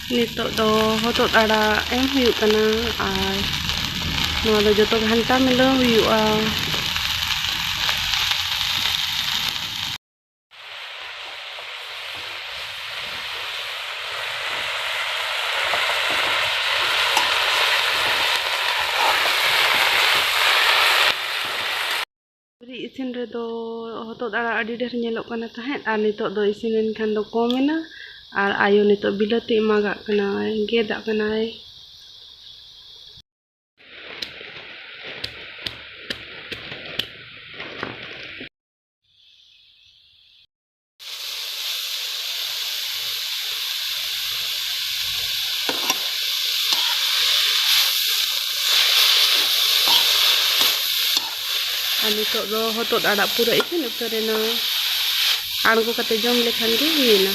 Nitok do hotot ada em huyuk kana ar noa do joto ghanta milo huyuga. Beri isin redo hotot ada adi der nyelok kana tahet ar nitok do isinin kan do komena ar ayo nitok bilati emagak kana gedak kana. Nitok do hotot ada pura isin utarena aड़गो kate jom lekhan ge huina.